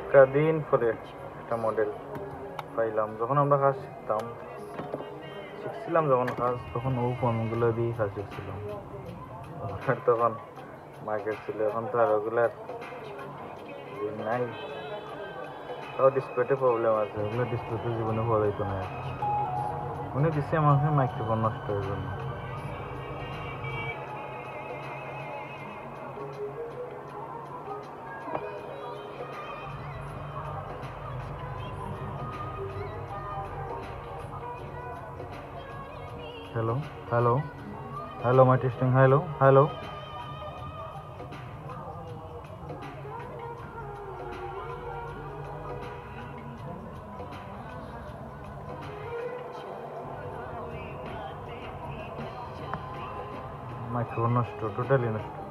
অনেকটা দিন পরে একটা মডেল পাইলাম। যখন আমরা কাজ শিখছিলাম যখন কাজ, তখন ও ফোনগুলো দিয়েই কাজ শিখছিলাম। তখন মার্কেট ছিল, এখন তো আর ওগুলার নাই। তাও ডিসপ্লেতে প্রবলেম আছে, ওগুলো ডিসপ্লেতে জীবনে ভালো হইতো না। উনি দিচ্ছে মানুষের মাইক্রোফোন নষ্ট হয়ে জন্য। Hello, hello, hello, my testing. Hello, hello. Microphone নষ্ট, টোটালি নষ্ট।